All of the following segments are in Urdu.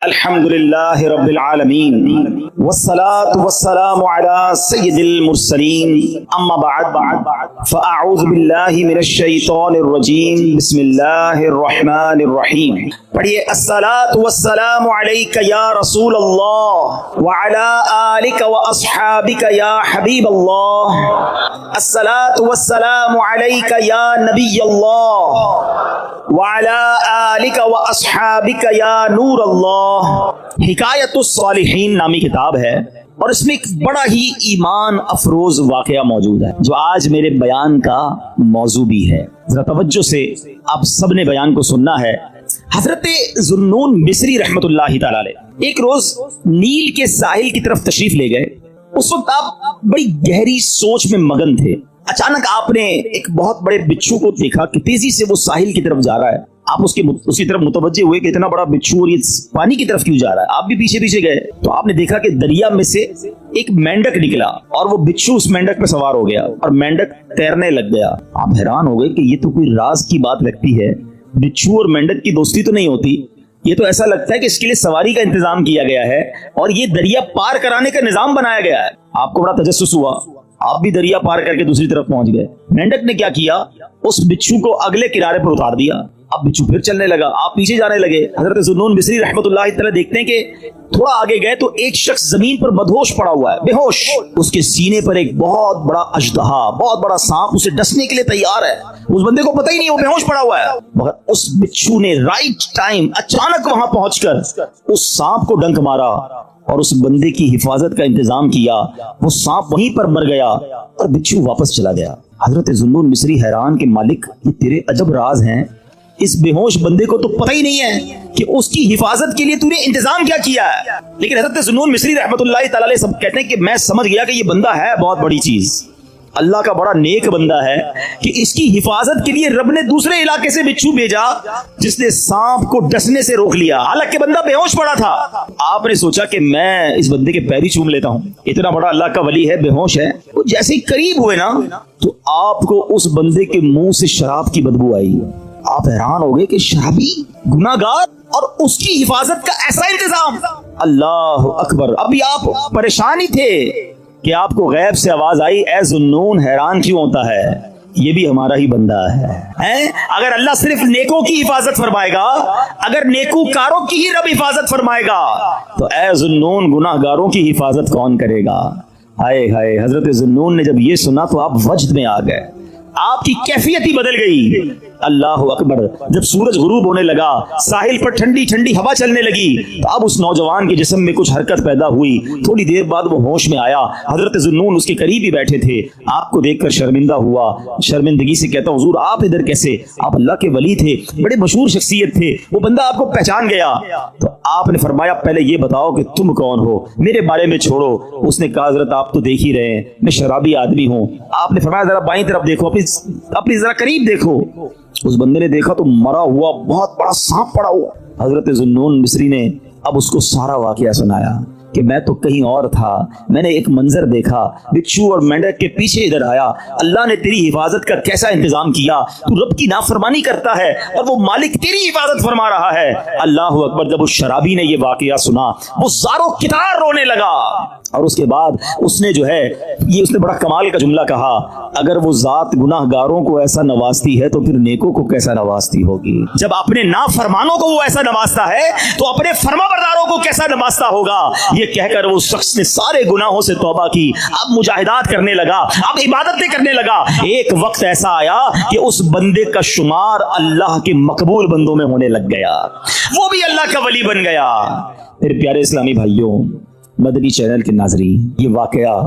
الحمدللہ رب العالمین والصلاة والسلام على سید المرسلین اما بعد فاعوذ باللہ من الشیطان الرجیم بسم اللہ الرحمن الرحیم. پڑھیے الصلاة والسلام علیک یا رسول اللہ وعلی آلک واصحابک یا حبیب اللہ. الصلاة والسلام علیک یا نبی اللہ وعلی آلک واصحابک یا نور اللہ. حکایت الصالحین نامی کتاب ہے اور اس میں ایک بڑا ہی ایمان افروز واقعہ موجود ہے جو آج میرے بیان کا موضوع بھی ہے. ذرا توجہ سے آپ سب نے بیان کو سننا ہے. حضرت ذوالنون مصری رحمت اللہ تعالی علیہ ایک روز نیل کے ساحل کی طرف تشریف لے گئے. اس وقت آپ بڑی گہری سوچ میں مگن تھے. اچانک آپ نے ایک بہت بڑے بچھو کو دیکھا کہ تیزی سے وہ ساحل کی طرف جا رہا ہے. آپ اس کی طرف متوجہ ہوئے کہ اتنا بڑا بچھو اور یہ پانی کی طرف کیوں جا رہا ہے. آپ بھی پیچھے پیچھے گئے تو آپ نے دیکھا کہ دریا میں سے ایک مینڈک نکلا اور وہ بچھو اس مینڈک پہ سوار ہو گیا اور مینڈک تیرنے لگ گیا. آپ حیران ہو گئے کہ یہ تو کوئی راز کی بات لگتی ہے. بچھو اور مینڈک کی دوستی تو نہیں ہوتی. یہ تو ایسا لگتا ہے کہ اس کے لیے سواری کا انتظام کیا گیا ہے اور یہ دریا پار کرانے کا نظام بنایا گیا ہے. آپ کو بڑا تجسس ہوا. آپ بھی دریا پار کر کے دوسری طرف پہنچ گئے. مینڈک نے کیا کیا, اس بچھو کو اگلے کنارے پر اتار دیا. اب بچھو پھر چلنے لگا, آپ پیچھے جانے لگے. حضرت ذوالنون مصری رحمت اللہ تعالی دیکھتے ہیں کہ تھوڑا آگے گئے تو ایک شخص زمین پر مدہوش پڑا ہوا ہے, بے ہوش. اس کے سینے پر ایک بہت بڑا اژدہا, بہت بڑا سانپ اسے ڈسنے کے لیے تیار ہے. اس بندے کو پتہ ہی نہیں وہ بے ہوش پڑا ہوا ہے, مگر اس بچھو نے رائٹ ٹائم اچانک وہاں پہنچ کر اس سانپ کو ڈنک مارا اور اس بندے کی حفاظت کا انتظام کیا. وہ سانپ وہیں پر مر گیا اور بچھو واپس چلا گیا. حضرت ذوالنون مصری حیران کہ مالک یہ تیرے عجب راز ہیں. اس بے ہوش بندے کو تو پتہ ہی نہیں ہے کہ اس کی حفاظت کے لیے تو نے انتظام کیا کیا ہے. لیکن حضرت ذوالنون مصری رحمت اللہ تعالی علیہ سب کہتے ہیں کہ میں سمجھ گیا کہ یہ بندہ ہے بہت بڑی چیز, اللہ کا بڑا نیک بندہ ہے کہ اس کی حفاظت کے لیے رب نے دوسرے علاقے سے بچھو بھیجا جس نے سانپ کو ڈسنے سے روک لیا, حالانکہ بندہ بے ہوش پڑا تھا. آپ نے سوچا کہ میں اس بندے کے پیری چوم لیتا ہوں, اتنا بڑا اللہ کا ولی ہے, بے ہوش ہے. وہ جیسے ہی قریب ہوئے نا تو آپ کو اس بندے کے منہ سے شراب کی بدبو آئی. آپ حیران ہو گئے کہ شرابی, گناہ گار, اور اس کی حفاظت کا ایسا انتظام. اللہ اکبر. ابھی آپ پریشان ہی تھے کہ آپ کو غیب سے آواز آئی, اے ذوالنون حیران کیوں ہوتا ہے, یہ بھی ہمارا ہی بندہ ہے. اگر اللہ صرف نیکوں کی حفاظت فرمائے گا, اگر نیکو کاروں کی ہی رب حفاظت فرمائے گا, تو اے ذوالنون گناہ گاروں کی حفاظت کون کرے گا. ہائے ہائے. حضرت ذوالنون نے جب یہ سنا تو آپ وجد میں آ گئے, آپ کی کیفیت ہی بدل گئی. اللہ اکبر. جب سورج غروب ہونے لگا, ساحل پر ٹھنڈی ٹھنڈی ہوا چلنے لگی, تو اب اس نوجوان کے جسم میں کچھ حرکت پیدا ہوئی. تھوڑی دیر بعد وہ ہوش میں آیا. حضرت ذوالنون اس کے قریب ہی بیٹھے تھے. آپ کو دیکھ کر شرمندہ ہوا, شرمندگی سے کہتا, حضور آپ ادھر کیسے؟ آپ اللہ کے ولی تھے, بڑے مشہور شخصیت تھے. وہ بندہ آپ کو پہچان گیا. تو آپ نے فرمایا پہلے یہ بتاؤ کہ تم کون ہو, میرے بارے میں چھوڑو. اس نے کہا حضرت آپ تو دیکھ ہی رہے ہیں میں شرابی آدمی ہوں. آپ نے فرمایا ذرا بائیں طرف دیکھو, اپنی ذرا قریب دیکھو. اس بندے نے دیکھا تو مرا ہوا بہت بڑا سانپ پڑا ہوا. حضرت ذوالنون مصری نے اب اس کو سارا واقعہ سنایا کہ میں تو کہیں اور تھا, میں نے ایک منظر دیکھا, بچھو اور مینڈک کے پیچھے ادھر آیا, اللہ نے تیری حفاظت کا کیسا انتظام کیا, تو رب کی نافرمانی کرتا ہے اور وہ مالک تیری حفاظت فرما رہا ہے. اللہ اکبر. جب اس شرابی نے یہ واقعہ سنا وہ زاروں کتار رونے لگا اور اس کے بعد اس نے جو ہے یہ اس نے بڑا کمال کا جملہ کہا, اگر وہ ذات گناہ گاروں کو ایسا نوازتی ہے تو پھر نیکوں کو کیسا نوازتی ہوگی. جب اپنے نافرمانوں کو وہ ایسا نوازتا ہے تو اپنے فرما برداروں کو کیسا نوازتا ہوگا. یہ کہہ کر وہ شخص نے سارے گناہوں سے توبہ کی, اب مجاہدات کرنے لگا, اب عبادتیں کرنے لگا. ایک وقت ایسا آیا کہ اس بندے کا شمار اللہ کے مقبول بندوں میں ہونے لگ گیا, وہ بھی اللہ کا ولی بن گیا. پھر پیارے اسلامی بھائیوں, مدنی چینل کے ناظرین, یہ واقعہ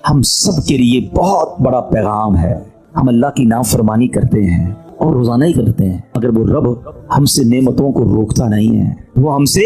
ہم سب کے لیے بہت بڑا پیغام ہے. ہم اللہ کی نافرمانی کرتے ہیں اور روزانہ ہی کرتے ہیں, مگر وہ رب ہم سے نعمتوں کو روکتا نہیں ہے. وہ ہم سے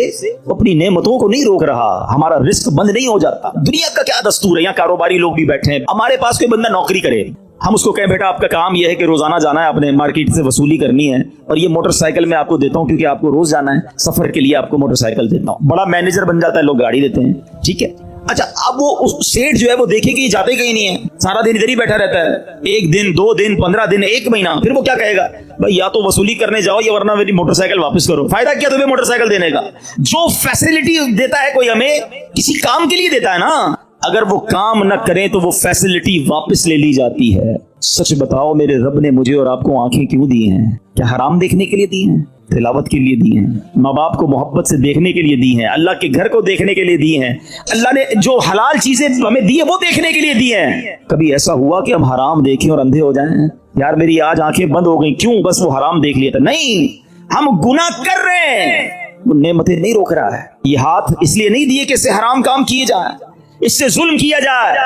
اپنی نعمتوں کو نہیں روک رہا, ہمارا رزق بند نہیں ہو جاتا. دنیا کا کیا دستور ہے, یہاں کاروباری لوگ بھی بیٹھے ہیں, ہمارے پاس کوئی بندہ نوکری کرے, ہم اس کو کہیں بیٹا آپ کا کام یہ ہے کہ روزانہ جانا ہے, اپنے مارکیٹ سے وصولی کرنی ہے, اور یہ موٹر سائیکل میں آپ کو دیتا ہوں کیونکہ آپ کو روز جانا ہے, سفر کے لیے آپ کو موٹر سائیکل دیتا ہوں. بڑا مینیجر بن جاتا ہے, لوگ گاڑی دیتے ہیں, ٹھیک ہے. اچھا اب وہ اس سیٹ جو ہے وہ دیکھے کہ یہ جاتے کہیں نہیں ہے, سارا دن ادھر ہی بیٹھا رہتا ہے, 1 دن 2 دن 15 دن 1 مہینہ, پھر وہ کیا کہے گا, بھائی یا تو وصولی کرنے جاؤ یا ورنہ میری موٹر سائیکل واپس کرو. فائدہ کیا تمہیں موٹر سائیکل دینے کا؟ جو فیسلٹی دیتا ہے کوئی ہمیں کسی کام کے لیے دیتا ہے نا, اگر وہ کام نہ کریں تو وہ فیسلٹی واپس لے لی جاتی ہے. سچ بتاؤ میرے رب نے مجھے اور آپ کو آنکھیں کیوں دی ہیں؟ کیا حرام دیکھنے کے لیے دی ہیں؟ تلاوت کے لیے دی ہیں. ماں باپ کو محبت سے دیکھنے کے لیے دی ہیں. اللہ کے گھر کو دیکھنے کے لیے دی ہیں. اللہ نے جو حلال چیزیں ہمیں دی ہیں وہ دیکھنے کے لیے دی ہیں. کبھی ایسا ہوا کہ ہم حرام دیکھیں اور اندھے ہو جائیں, یار میری آج آنکھیں بند ہو گئی, کیوں؟ بس وہ حرام دیکھ لیا تھا. نہیں, ہم گناہ کر رہے ہیں, وہ نعمتیں نہیں روک رہا ہے. یہ ہاتھ اس لیے نہیں دیے کہ اس سے حرام کام کیے جائیں, اس سے ظلم کیا جائے,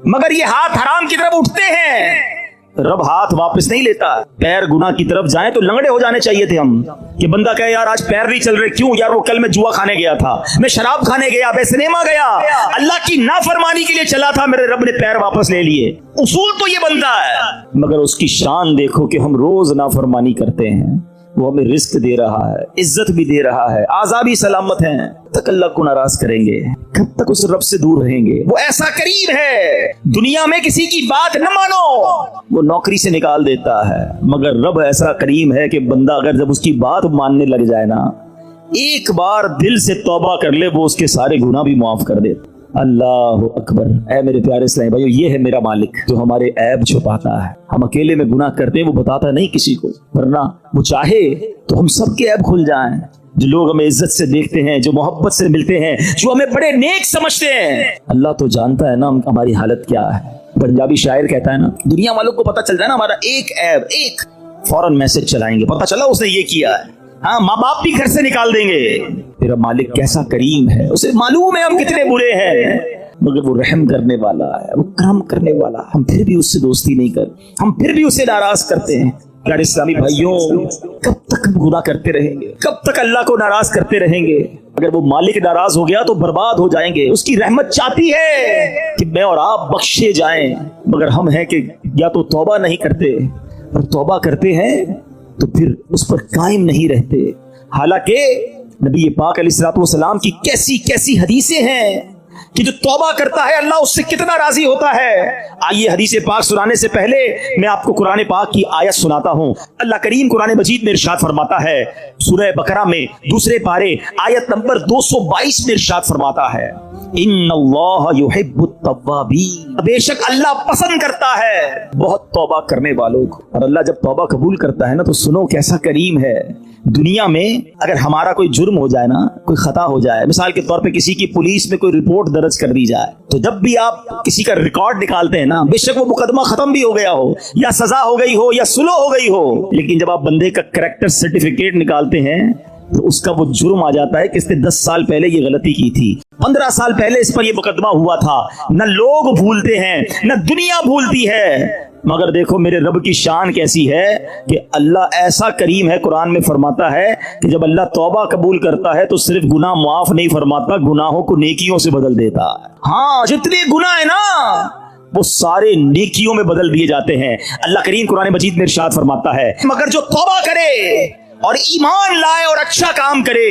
مگر یہ ہاتھ حرام کی طرف اٹھتے ہیں. رب ہاتھ واپس نہیں لیتا. پیر گناہ کی طرف جائیں تو لنگڑے ہو جانے چاہیے تھے ہم, کہ بندہ کہے یار آج پیر نہیں چل رہے, کیوں یار؟ وہ کل میں جوا کھانے گیا تھا, میں شراب کھانے گیا, میں سنیما گیا, اللہ کی نافرمانی کے لیے چلا تھا, میرے رب نے پیر واپس لے لیے. اصول تو یہ بنتا ہے, مگر اس کی شان دیکھو کہ ہم روز نافرمانی کرتے ہیں. وہ ہمیں رزق دے رہا ہے, عزت بھی دے رہا ہے, اعضاء بھی سلامت ہیں. کب تک اللہ کو ناراض کریں گے؟ کب تک اس رب سے دور رہیں گے؟ وہ ایسا کریم ہے, دنیا میں کسی کی بات نہ مانو, وہ نوکری سے نکال دیتا ہے. مگر رب ایسا کریم ہے کہ بندہ اگر جب اس کی بات ماننے لگ جائے نا, ایک بار دل سے توبہ کر لے, وہ اس کے سارے گناہ بھی معاف کر دیتا. اللہ اکبر. اے میرے پیارے اسلامی بھائیو, یہ ہے میرا مالک جو ہمارے عیب چھپاتا ہے. ہم اکیلے میں گناہ کرتے ہیں, وہ بتاتا نہیں کسی کو, ورنہ وہ چاہے تو ہم سب کے عیب کھل جائیں. جو لوگ ہمیں عزت سے دیکھتے ہیں, جو محبت سے ملتے ہیں, جو ہمیں بڑے نیک سمجھتے ہیں, اللہ تو جانتا ہے نا ہماری حالت کیا ہے. پنجابی شاعر کہتا ہے نا, دنیا والوں کو پتہ چل جائے نا ہمارا ایک عیب, ایک فوراً میسج چلائیں گے, پتہ چلا اس نے یہ کیا ہے. ہاں, ماں باپ بھی گھر سے نکال دیں گے. میرا مالک کیسا کریم ہے, اسے معلوم ہے ہم کتنے برے ہیں, مگر وہ رحم کرنے والا ہے, وہ کرم کرنے والا ہے. ہم پھر بھی اس سے دوستی نہیں کرتے, ہم پھر بھی اسے ناراض کرتے ہیں. پیارے اسلامی بھائیوں, کب تک ہم گناہ کرتے رہیں گے؟ کب تک اللہ کو ناراض کرتے رہیں گے؟ اگر وہ مالک ناراض ہو گیا تو برباد ہو جائیں گے. اس کی رحمت چاہتی ہے کہ میں اور آپ بخشے جائیں, مگر ہم ہیں کہ یا تو توبہ نہیں کرتے, اور توبہ کرتے ہیں تو پھر اس پر قائم نہیں رہتے. حالانکہ نبی پاک علیہ الصلوۃ والسلام کی کیسی کیسی حدیثیں ہیں کہ جو توبہ کرتا ہے اللہ اس سے کتنا راضی ہوتا ہے. آئیے حدیث پاک سنانے سے پہلے میں آپ کو قرآن پاک کی آیت سناتا ہوں. اللہ کریم قرآن مجید میں ارشاد فرماتا ہے, سورہ بقرہ میں 2 پارے آیت نمبر 222 میں ارشاد فرماتا ہے, ان اللہ یحب التوابین, بے شک اللہ پسند کرتا ہے بہت توبہ کرنے والوں کو. اور اللہ جب توبہ قبول کرتا ہے نا تو سنو کیسا کریم ہے. دنیا میں اگر ہمارا کوئی جرم ہو جائے نا, کوئی خطا ہو جائے, مثال کے طور پہ کسی کی پولیس میں کوئی رپورٹ درج کر دی جائے, تو جب بھی آپ کسی کا ریکارڈ نکالتے ہیں نا, بے شک وہ مقدمہ ختم بھی ہو گیا ہو, یا سزا ہو گئی ہو, یا سلو ہو گئی ہو, لیکن جب آپ بندے کا کریکٹر سرٹیفکیٹ نکالتے ہیں تو اس کا وہ جرم آ جاتا ہے کہ اس نے 10 سال پہلے یہ غلطی کی تھی, 15 سال پہلے اس پر یہ مقدمہ ہوا تھا. نہ لوگ بھولتے ہیں نہ دنیا بھولتی ہے, مگر دیکھو میرے رب کی شان کیسی ہے کہ اللہ ایسا کریم ہے. قرآن میں فرماتا ہے کہ جب اللہ توبہ قبول کرتا ہے تو صرف گناہ معاف نہیں فرماتا, گناہوں کو نیکیوں سے بدل دیتا ہے. ہاں, جتنے گناہ ہیں نا وہ سارے نیکیوں میں بدل دیے جاتے ہیں. اللہ کریم قرآن مجید میں ارشاد فرماتا ہے, مگر جو توبہ کرے اور ایمان لائے اور اچھا کام کرے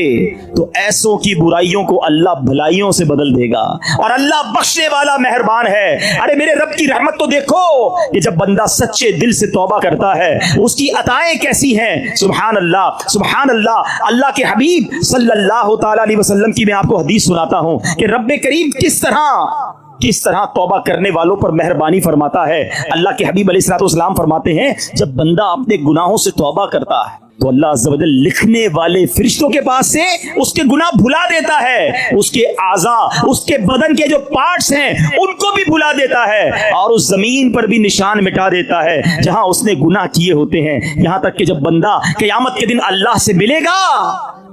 تو ایسوں کی برائیوں کو اللہ بھلائیوں سے بدل دے گا, اور اللہ بخشنے والا مہربان ہے. ارے میرے رب کی رحمت تو دیکھو کہ جب بندہ سچے دل سے توبہ کرتا ہے اس کی عطائیں کیسی ہیں. سبحان اللہ سبحان اللہ. اللہ کے حبیب صلی اللہ تعالی علیہ وسلم کی میں آپ کو حدیث سناتا ہوں کہ رب کریم کس طرح توبہ کرنے والوں پر مہربانی فرماتا ہے. اللہ کے حبیب علیہ الصلوۃ والسلام فرماتے ہیں, جب بندہ اپنے گناہوں سے توبہ کرتا ہے تو اللہ عز و جل لکھنے والے فرشتوں کے پاس سے اس کے گناہ بھلا دیتا ہے, اس کے اعضاء, اس کے بدن کے جو پارٹس ہیں ان کو بھی بھلا دیتا ہے, اور اس زمین پر بھی نشان مٹا دیتا ہے جہاں اس نے گناہ کیے ہوتے ہیں. یہاں تک کہ جب بندہ قیامت کے دن اللہ سے ملے گا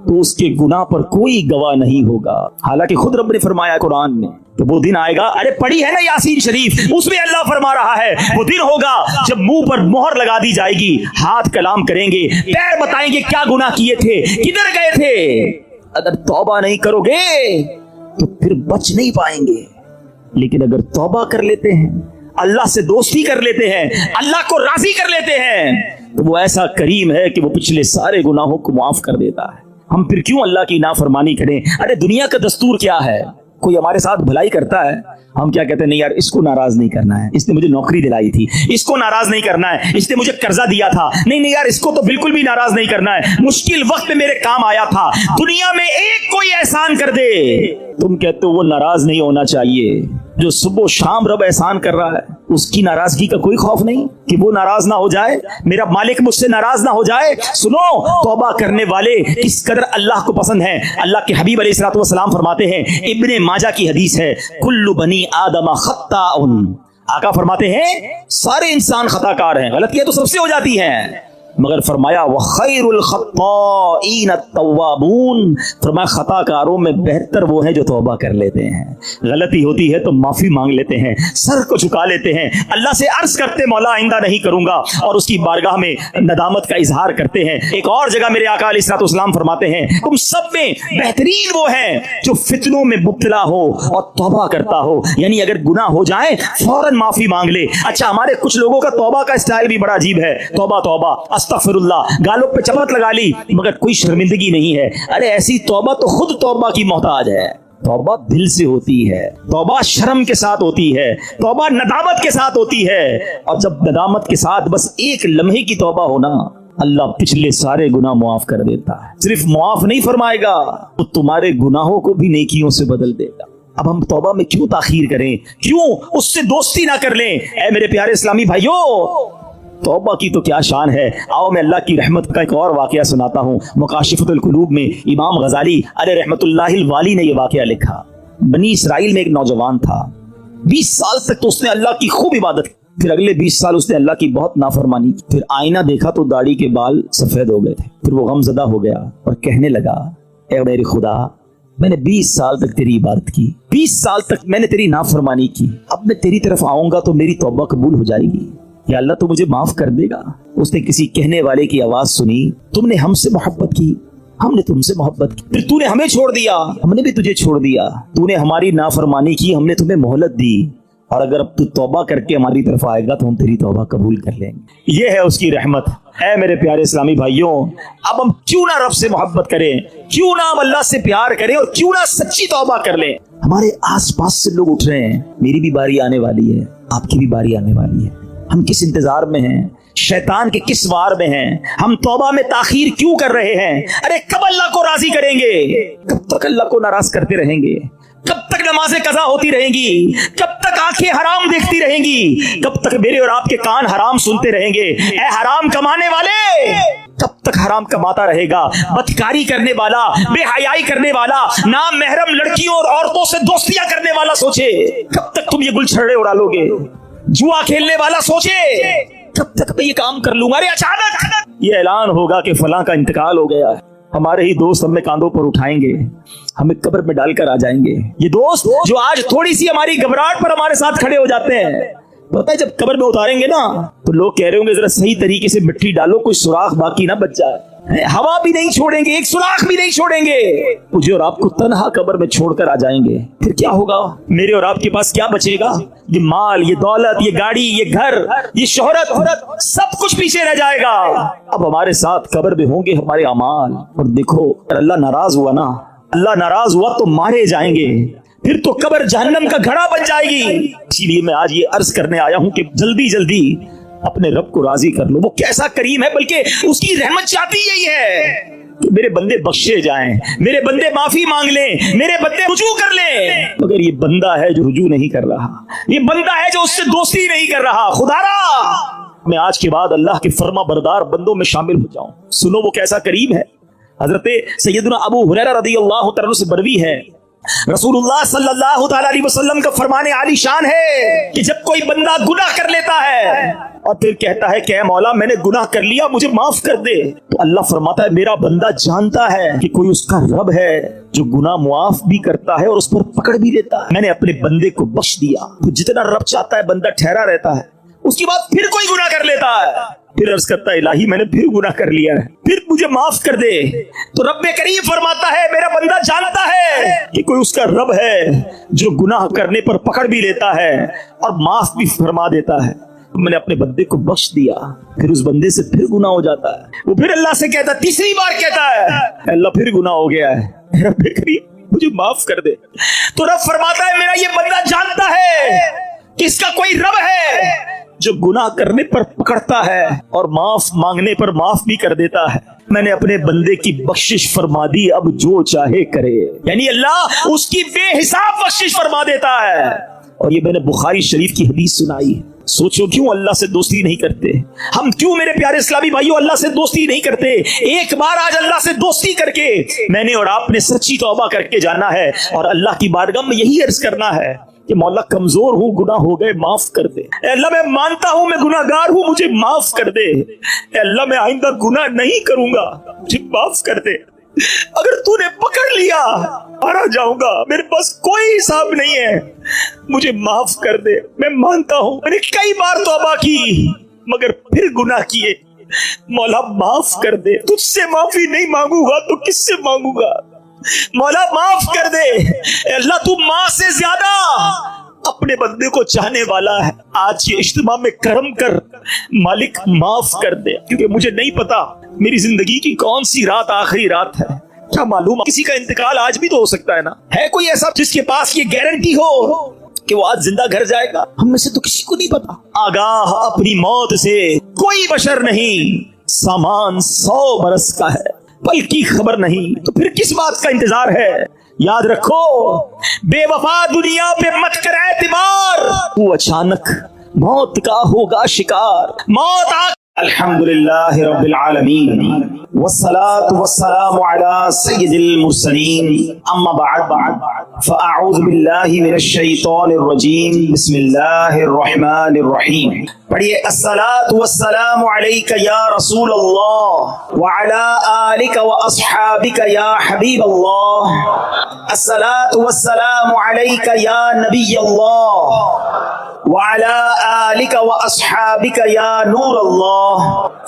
تو اس کے گناہ پر کوئی گواہ نہیں ہوگا. حالانکہ خود رب نے فرمایا قرآن میں کہ وہ دن آئے گا, ارے پڑھی ہے نا یاسین شریف, اس میں اللہ فرما رہا ہے وہ دن ہوگا جب منہ پر مہر لگا دی جائے گی, ہاتھ کلام کریں گے, پیر بتائیں گے کیا گناہ کیے تھے, کدھر گئے تھے. اگر توبہ نہیں کرو گے تو پھر بچ نہیں پائیں گے, لیکن اگر توبہ کر لیتے ہیں, اللہ سے دوستی کر لیتے ہیں, اللہ کو راضی کر لیتے ہیں, تو وہ ایسا کریم ہے کہ وہ پچھلے سارے گناہوں کو معاف کر دیتا ہے. ہم پھر کیوں اللہ کی نافرمانی کریں؟ ارے دنیا کا دستور کیا ہے, کوئی ہمارے ساتھ بھلائی کرتا ہے، ہم کیا کہتے ہیں؟ نہیں یار، اس کو ناراض نہیں کرنا ہے، اس نے مجھے نوکری دلائی تھی، اس کو ناراض نہیں کرنا ہے، اس نے مجھے قرضہ دیا تھا، نہیں یار، اس کو تو بالکل بھی ناراض نہیں کرنا ہے، مشکل وقت میں میرے کام آیا تھا، دنیا میں ایک کوئی احسان کر دے، تم کہتے ہو وہ ناراض نہیں ہونا چاہیے۔ جو صبح و شام رب احسان کر رہا ہے، اس کی ناراضگی کا کوئی خوف نہیں کہ وہ ناراض نہ ہو جائے، میرا مالک مجھ سے ناراض نہ ہو جائے۔ سنو، توبہ کرنے والے کس قدر اللہ کو پسند ہیں۔ اللہ کے حبیب علیہ الصلوۃ والسلام فرماتے ہیں، ابن ماجہ کی حدیث ہے، کل بنی آدم خطاء، آقا فرماتے ہیں سارے انسان خطا کار ہیں، غلطیاں تو سب سے ہو جاتی ہیں، مگر فرمایا وَخَيْرُ الْخَطَّائِينَ التَّوَّابُونَ، فرمایا خطا کاروں میں بہتر وہ ہیں جو توبہ کر لیتے ہیں، غلطی ہوتی ہے تو معافی مانگ لیتے ہیں، سر کو جھکا لیتے ہیں، اللہ سے عرض کرتے مولا آئندہ نہیں کروں گا، اور اس کی بارگاہ میں ندامت کا اظہار کرتے ہیں۔ ایک اور جگہ میرے آقا علیہ الصلوۃ والسلام فرماتے ہیں، تم سب میں بہترین وہ ہیں جو فتنوں میں مبتلا ہو اور توبہ کرتا ہو، یعنی اگر گناہ ہو جائے فوراً معافی مانگ لے۔ اچھا، ہمارے کچھ لوگوں کا توبہ کا اسٹائل بھی بڑا عجیب ہے، توبہ توبہ استغفر اللہ، گالوں پہ چپت لگا لی مگر کوئی شرمندگی نہیں ہے۔ ارے ایسی توبہ تو خود توبہ کی محتاج ہے۔ توبہ دل سے ہوتی ہے، توبہ شرم کے ساتھ ہوتی ہے، توبہ ندامت کے ساتھ ہوتی ہے، اور جب ندامت کے ساتھ بس ایک لمحے کی توبہ ہونا، اللہ پچھلے سارے گناہ معاف کر دیتا ہے۔ صرف معاف نہیں فرمائے گا، تو تمہارے گناہوں کو بھی نیکیوں سے بدل دے گا۔ اب ہم توبہ میں کیوں تاخیر کریں، کیوں اس سے دوستی نہ کر لیں؟ اے میرے پیارے اسلامی بھائیوں، توبہ کی تو کیا شان ہے۔ آؤ میں اللہ کی رحمت کا ایک اور واقعہ سناتا ہوں۔ مکاشفۃ القلوب میں امام غزالی علیہ رحمت اللہ الوالی نے یہ واقعہ لکھا۔ بنی اسرائیل میں ایک نوجوان تھا، 20 سال تک تو اس نے اللہ کی خوب عبادت کی، پھر اگلے 20 سال اس نے اللہ کی بہت نافرمانی کی، پھر آئینہ دیکھا تو داڑھی کے بال سفید ہو گئے تھے، پھر وہ غم زدہ ہو گیا اور کہنے لگا، اے میرے خدا، میں نے 20 سال تک تیری عبادت کی، 20 سال تک میں نے تیری نافرمانی کی، اب میں تیری طرف آؤں گا تو میری توبہ قبول ہو جائے گی، یا اللہ تو مجھے معاف کر دے گا۔ اس نے کسی کہنے والے کی آواز سنی، تم نے ہم سے محبت کی، ہم نے تم سے محبت کی، پھر تو نے ہمیں چھوڑ دیا، ہم نے بھی تجھے چھوڑ دیا، تو نے ہماری نافرمانی کی، ہم نے تمہیں مہلت دی، اور اگر اب تو توبہ کر کے ہماری طرف آئے گا تو ہم تیری توبہ قبول کر لیں گے۔ یہ ہے اس کی رحمت۔ اے میرے پیارے اسلامی بھائیوں، اب ہم کیوں نہ رب سے محبت کریں، کیوں نہ ہم اللہ سے پیار کریں، اور کیوں نہ سچی توبہ کر لیں۔ ہمارے آس پاس سے لوگ اٹھ رہے ہیں، میری بھی باری آنے والی ہے، آپ کی بھی باری آنے والی ہے، ہم کس انتظار میں ہیں، شیطان کے کس وار میں ہیں، ہم توبہ میں تاخیر کیوں کر رہے ہیں؟ ارے کب اللہ کو راضی کریں گے؟ کب تک اللہ کو ناراض کرتے رہیں گے؟ کب تک نمازیں قضا ہوتی رہیں گی؟ کب تک آنکھیں حرام دیکھتی رہیں گی؟ کب تک میرے اور آپ کے کان حرام سنتے رہیں گے؟ اے حرام کمانے والے، کب تک حرام کماتا رہے گا؟ بدکاری کرنے والا، بے حیائی کرنے والا، نام محرم لڑکیوں اور عورتوں سے دوستیاں کرنے والا سوچے کب تک تم یہ گل چھڑے اڑا لو گے؟ جوا کھیلنے والا سوچے کب تک میں یہ کام کر لوں گا؟ ارے اچانک یہ اعلان ہوگا کہ فلاں کا انتقال ہو گیا ہے، ہمارے ہی دوست ہمیں کاندھوں پر اٹھائیں گے، ہمیں قبر میں ڈال کر آ جائیں گے۔ یہ دوست جو آج تھوڑی سی ہماری گھبراہٹ پر ہمارے ساتھ کھڑے ہو جاتے ہیں، پتہ ہے جب قبر میں اتاریں گے نا تو لوگ کہہ رہے ہوں گے ذرا صحیح طریقے سے مٹی ڈالو، کوئی سوراخ باقی نہ بچ جائے، ہوا بھی نہیں چھوڑیں گے، ایک سوراخ بھی نہیں چھوڑیں گے، مجھے اور آپ کو تنہا قبر میں چھوڑ کر آ جائیں گے۔ پھر کیا ہوگا؟ میرے اور آپ کے پاس کیا بچے گا؟ یہ مال، یہ دولت، یہ گاڑی، یہ گھر، یہ شہرت، سب کچھ پیچھے رہ جائے گا۔ اب ہمارے ساتھ قبر میں ہوں گے ہمارے اعمال، اور دیکھو اگر اللہ ناراض ہوا نا، اللہ ناراض ہوا تو مارے جائیں گے، پھر تو قبر جہنم کا گھڑا بن جائے گی۔ اسی لیے میں آج یہ عرض کرنے آیا ہوں کہ جلدی جلدی اپنے رب کو راضی کر لو، وہ کیسا کریم ہے، بلکہ اس کی رحمت چاہتی یہی ہے کہ میرے بندے بخشے جائیں، میرے بندے معافی مانگ لیں، میرے بندے رجوع کر لیں۔ مگر یہ بندہ ہے جو رجوع نہیں کر رہا، یہ بندہ ہے جو اس سے دوستی نہیں کر رہا۔ خدا را میں آج کے بعد اللہ کے فرما بردار بندوں میں شامل ہو جاؤں۔ سنو وہ کیسا کریم ہے۔ حضرت سیدنا ابو ہریرہ رضی اللہ تعالیٰ سے بروی ہے، رسول اللہ صلی اللہ تعالیٰ علیہ وسلم کا فرمان عالی شان ہے کہ جب کوئی بندہ گناہ کر لیتا ہے اور پھر کہتا ہے کہ اے مولا میں نے گناہ کر لیا، مجھے معاف کر دے، تو اللہ فرماتا ہے میرا بندہ جانتا ہے کہ کوئی اس کا رب ہے جو گناہ معاف بھی کرتا ہے اور اس پر پکڑ بھی لیتا ہے۔ میں نے اپنے بندے کو بخش دیا، تو جتنا رب چاہتا ہے بندہ ٹھہرا رہتا ہے، اس کے بعد پھر کوئی گناہ کر لیتا ہے، پھر عرض کرتا ہے الہی میں نے پھر گناہ کر لیا ہے، پھر مجھے معاف کر دے۔ تو رب کریم فرماتا ہے میرا بندہ جانتا ہے کہ کوئی اس کا رب ہے جو گناہ کرنے پر پکڑ بھی لیتا ہے اور معاف بھی فرما دیتا ہے۔ میں نے اپنے بندے کو بخش دیا، پھر اس بندے سے پھر گناہ ہو جاتا ہے، وہ پھر اللہ سے کہتا ہے، تیسری بار کہتا ہے اللہ پھر گناہ ہو گیا ہے۔ رب کریم مجھے معاف کر دے. تو رب فرماتا ہے میرا یہ بندہ جانتا ہے کہ اس کا کوئی رب ہے جو گناہ کرنے پر پکڑتا ہے اور معاف مانگنے پر معاف بھی کر دیتا ہے. میں نے اپنے بندے کی بخشش فرما دی، اب جو چاہے کرے. یعنی اللہ اس کی بے حساب بخشش فرما دیتا ہے. اور یہ میں نے بخاری شریف کی حدیث سنائی. سوچو کیوں اللہ سے دوستی نہیں کرتے ہم؟ کیوں میرے پیارے اسلامی بھائیوں اللہ سے دوستی نہیں کرتے؟ ایک بار آج اللہ سے دوستی کر کے میں نے اور آپ نے سچی توبہ کر کے جانا ہے اور اللہ کی بارگاہ میں یہی عرض کرنا ہے کہ مولا کمزور ہوں، گناہ ہو گئے، معاف کر دے. اے اللہ میں مانتا ہوں میں گناہ گار ہوں، مجھے معاف کر دے. اے اللہ میں آئندہ گناہ نہیں کروں گا، مجھے معاف کر دے. اگر تو نے پکڑ لیا مارا جاؤں گا، میرے پاس کوئی حساب نہیں ہے، مجھے معاف کر دے. میں مانتا ہوں میں نے کئی بار توبہ کی مگر پھر گناہ کیے، مولا معاف کر دے. تجھ سے معافی نہیں مانگوں گا تو کس سے مانگوں گا؟ مولا معاف کر دے. اے اللہ تو ماں سے زیادہ اپنے بندے کو چاہنے والا ہے. آج کے اجتماع میں کرم کر مالک، معاف کر دے. کیونکہ مجھے نہیں پتا میری زندگی کی کون سی رات آخری رات ہے. کیا معلوم کسی کا انتقال آج بھی تو ہو سکتا ہے نا. ہے کوئی ایسا جس کے پاس یہ گارنٹی ہو کہ وہ آج زندہ گھر جائے گا؟ ہم میں سے تو کسی کو نہیں پتا. آگاہ اپنی موت سے کوئی بشر نہیں، سامان 100 برس کا ہے پل کی خبر نہیں. تو پھر کس بات کا انتظار ہے؟ یاد رکھو بے وفا دنیا پہ مت کر اعتبار، وہ اچانک موت کا ہوگا شکار. موت الحمدللہ رب العالمین والصلاة والسلام على سید المرسلین. اما بعد فاعوذ باللہ من الشیطان الرجیم. بسم اللہ الرحمن الرحیم. پڑھیے الصلاة والسلام علیک یا رسول اللہ وعلی آلک واصحابک یا حبیب اللہ. الصلاة والسلام علیک یا نبی اللہ وعلی آلک واصحابک یا نور اللہ.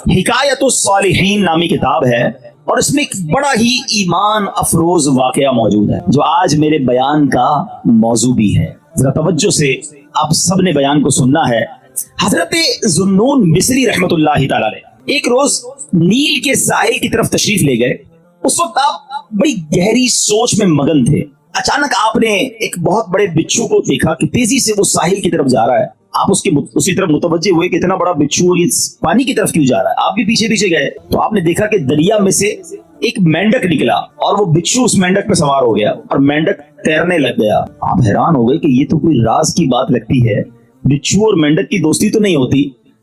حکایت الصالحین نامی کتاب ہے اور اس میں ایک بڑا ہی ایمان افروز واقعہ موجود ہے جو آج میرے بیان کا موضوع بھی ہے. ذرا توجہ سے آپ سب نے بیان کو سننا ہے. حضرت ذوالنون مصری رحمت اللہ تعالی علیہ ایک روز نیل کے ساحل کی طرف تشریف لے گئے. اس وقت آپ بڑی گہری سوچ میں مگن تھے. اچانک آپ نے ایک بہت بڑے بچھو کو دیکھا کہ تیزی سے وہ ساحل کی طرف جا رہا ہے. آپ اسی طرف متوجہ ہوئے کہ اتنا بڑا بچھو یہ پانی کی طرف کیوں جا رہا ہے. آپ بھی پیچھے پیچھے گئے تو آپ نے دیکھا کہ دریا میں سے ایک مینڈک نکلا اور وہ بچھو اس مینڈک پہ سوار ہو گیا اور مینڈک تیرنے لگ گیا. آپ حیران ہو گئے کہ یہ تو کوئی راز کی بات لگتی ہے. بچھو اور مینڈک کی دوستی تو نہیں ہوتی.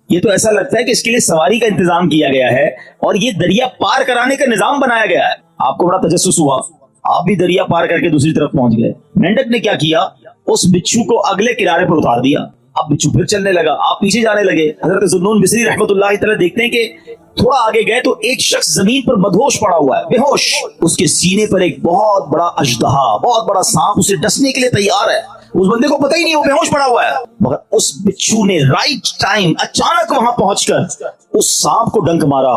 یہ تو ایسا لگتا ہے کہ اس کے لیے سواری کا انتظام کیا گیا ہے اور یہ دریا پار کرانے کا نظام بنایا گیا ہے. آپ کو بڑا تجسس ہوا، آپ بھی دریا پار کر کے دوسری طرف پہنچ گئے. مینڈک نے کیا کیا؟ اس بچھو کو اگلے کنارے پر اتار دیا. اب بچھو پھر چلنے لگا، آپ پیچھے جانے لگے. حضرت ذوالنون مصری رحمت اللہ تعالی دیکھتے ہیں کہ تھوڑا آگے گئے تو ایک شخص زمین پر مدہوش پڑا ہوا ہے، بے ہوش. اس کے سینے پر ایک بہت بڑا اژدہا، بہت بڑا سانپ اسے ڈسنے کے لیے تیار ہے. اس بندے کو پتہ ہی نہیں وہ بے ہوش پڑا ہوا ہے، مگر اس بچھو نے رائٹ ٹائم اچانک وہاں پہنچ کر اس سانپ کو ڈنک مارا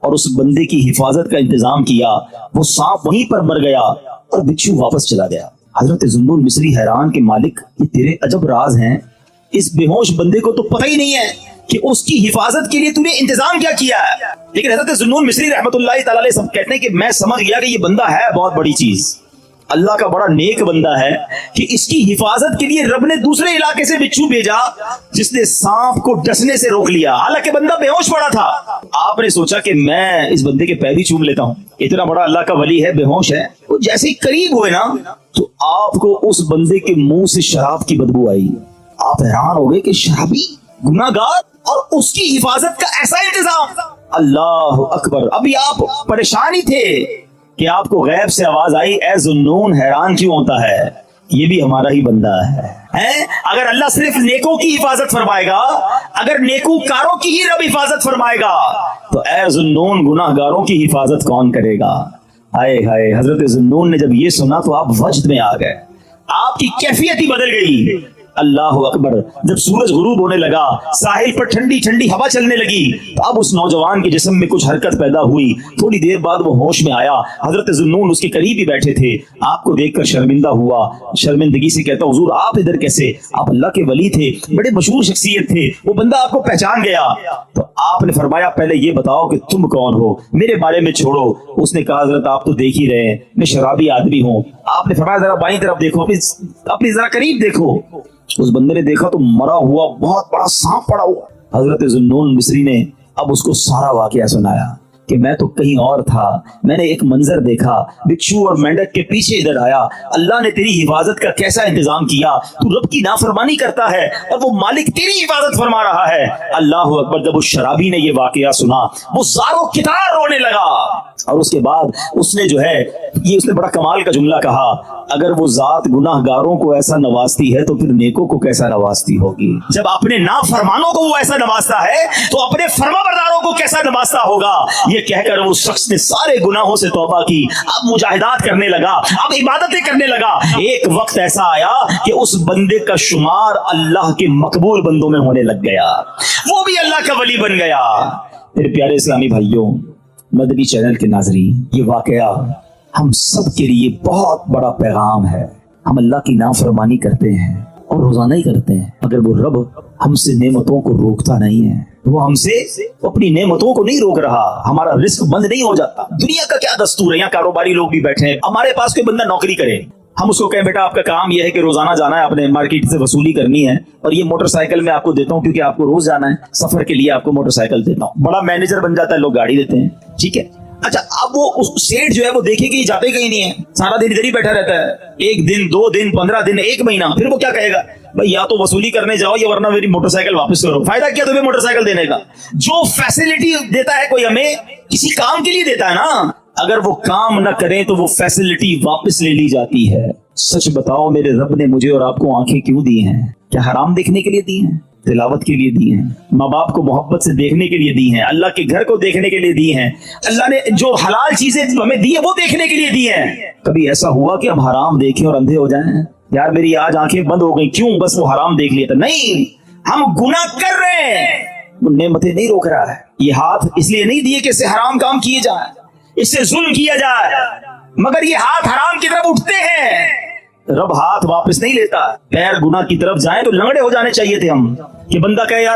اور اس بندے کی حفاظت کا انتظام کیا. وہ سانپ وہیں پر مر گیا اور بچھو واپس چلا گیا. حضرت ذوالنون مصری حیران کہ مالک یہ تیرے عجب راز ہیں. اس بے ہوش بندے کو تو پتہ ہی نہیں ہے کہ اس کی حفاظت کے لیے تو نے انتظام کیا کیا ہے. لیکن حضرت ذوالنون مصری رحمت اللہ تعالی علیہ سب کہتے ہیں کہ میں سمجھ گیا کہ یہ بندہ ہے بہت بڑی چیز، اللہ کا بڑا نیک بندہ ہے کہ اس کی حفاظت کے لیے رب نے دوسرے علاقے سے بچھو بھیجا جس نے سانپ کو ڈسنے سے روک لیا، حالانکہ بندہ بے ہوش پڑا تھا. آپ نے سوچا کہ میں اس بندے کے پیر ہی چوم لیتا ہوں، اتنا بڑا اللہ کا ولی ہے، بے ہوش ہے. وہ جیسے ہی قریب ہوئے نا تو آپ کو اس بندے کے منہ سے شراب کی بدبو آئی. آپ حیران ہو گئے کہ شرابی، گناہ گار اور اس کی حفاظت کا ایسا انتظام. اللہ اکبر. ابھی آپ پریشان ہی تھے کہ آپ کو غیب سے آواز آئی، اے ذوالنون حیران کیوں ہوتا ہے، یہ بھی ہمارا ہی بندہ ہے. اگر اللہ صرف نیکوں کی حفاظت فرمائے گا، اگر نیکو کاروں کی ہی رب حفاظت فرمائے گا تو اے ذوالنون گناہ گاروں کی حفاظت کون کرے گا؟ ہائے ہائے. حضرت ذوالنون نے جب یہ سنا تو آپ وجد میں آ گئے، آپ کی کیفیت ہی بدل گئی. اللہ اکبر. جب سورج غروب ہونے لگا، ساحل پر ٹھنڈی ٹھنڈی ہوا چلنے لگی تو اب اس نوجوان کے جسم میں کچھ حرکت پیدا ہوئی. تھوڑی دیر بعد وہ ہوش میں آیا. حضرت ذوالنون اس کے قریب ہی بیٹھے تھے. آپ کو دیکھ کر شرمندہ ہوا، شرمندگی سے کہتا حضور آپ ادھر کیسے؟ آپ اللہ کے ولی تھے، بڑے مشہور شخصیت تھے. وہ بندہ آپ کو پہچان گیا تو آپ نے فرمایا پہلے یہ بتاؤ کہ تم کون ہو, میرے بارے میں چھوڑو. اس نے کہا حضرت آپ تو دیکھ ہی رہے ہیں میں شرابی آدمی ہوں. آپ نے فرمایا ذرا بائیں طرف دیکھو, اپنی ذرا قریب دیکھو. اس بندے نے دیکھا تو مرا ہوا بہت بڑا سانپ پڑا ہوا. حضرت ذوالنون مصری نے اب اس کو سارا واقعہ سنایا کہ میں تو کہیں اور تھا, میں نے ایک منظر دیکھا, بچھو اور مینڈک کے پیچھے ادھر آیا, اللہ نے تیری حفاظت کا کیسا انتظام کیا, تو رب کی نافرمانی کرتا ہے اور وہ مالک تیری حفاظت فرما رہا ہے. اللہ اکبر. جب اس شرابی نے یہ واقعہ سنا وہ زاروں کتار رونے لگا, اور اس کے بعد اس نے جو ہے یہ اس نے بڑا کمال کا جملہ کہا, اگر وہ ذات گناہ گاروں کو ایسا نوازتی ہے تو پھر نیکوں کو کیسا نوازتی ہوگی. جب اپنے نافرمانوں کو وہ ایسا نوازتا ہے تو اپنے فرما برداروں کو کیسا نوازتا ہوگا. یہ کہہ کر وہ شخص نے سارے گناہوں سے توبہ کی, اب مجاہدات کرنے لگا, اب عبادتیں کرنے لگا. ایک وقت ایسا آیا کہ اس بندے کا شمار اللہ کے مقبول بندوں میں ہونے لگ گیا, وہ بھی اللہ کا ولی بن گیا. میرے پیارے اسلامی بھائیوں, مدنی چینل کے ناظرین, یہ واقعہ ہم سب کے لیے بہت بڑا پیغام ہے. ہم اللہ کی نافرمانی کرتے ہیں اور روزانہ ہی کرتے ہیں, مگر وہ رب ہم سے نعمتوں کو روکتا نہیں ہے. وہ ہم سے اپنی نعمتوں کو نہیں روک رہا, ہمارا رزق بند نہیں ہو جاتا. دنیا کا کیا دستور ہے, یہاں کاروباری لوگ بھی بیٹھے ہیں, ہمارے پاس کوئی بندہ نوکری کرے, ہم اس کو کہیں بیٹا آپ کا کام یہ ہے کہ روزانہ جانا ہے, آپ نے مارکیٹ سے وصولی کرنی ہے, اور یہ موٹر سائیکل میں آپ کو دیتا ہوں کیونکہ آپ کو روز جانا ہے, سفر کے لیے آپ کو موٹر سائیکل دیتا ہوں. بڑا مینیجر بن جاتا ہے, لوگ گاڑی دیتے ہیں, ٹھیک ہے. اچھا, اب وہ سیٹ جو ہے وہ دیکھے کہ جاتے کہیں نہیں ہے, سارا دن ادھر ہی بیٹھا رہتا ہے, 1 دن 2 دن 15 دن 1 مہینہ, پھر وہ کیا کہے گا, بھائی یا تو وصولی کرنے جاؤ یا ورنہ میری موٹر سائیکل واپس کرو. فائدہ کیا تمہیں موٹر سائیکل دینے کا؟ جو فیسلٹی دیتا ہے کوئی ہمیں کسی کام کے لیے دیتا ہے نا, اگر وہ کام نہ کریں تو وہ فیسلٹی واپس لے لی جاتی ہے. سچ بتاؤ میرے رب نے مجھے اور آپ کو آنکھیں کیوں دی ہیں؟ کیا حرام دیکھنے کے لیے دی ہیں؟ تلاوت کے لیے دی ہیں, ماں باپ کو محبت سے دیکھنے کے لیے دی ہیں, اللہ کے گھر کو دیکھنے کے لیے دی ہیں, اللہ نے جو حلال چیزیں ہمیں دی ہیں وہ دیکھنے کے لیے دی ہیں. کبھی ایسا ہوا کہ ہم حرام دیکھیں اور اندھے ہو جائیں, یار میری آج آنکھیں بند ہو گئی, کیوں؟ بس وہ حرام دیکھ لیا تھا. نہیں, ہم گناہ کر رہے ہیں, وہ نعمتیں نہیں روک رہا ہے. یہ ہاتھ اس لیے نہیں دیے کہ اس سے حرام کام کیے جائیں, اس سے ظلم کیا جائے, مگر یہ ہاتھ حرام کی طرف اٹھتے ہیں. رب ہاتھ واپس نہیں لیتا. پیر گناہ کی طرف جائیں تو لنگڑے ہو جانے چاہیے تھے ہم, کہ بندہ کہے یار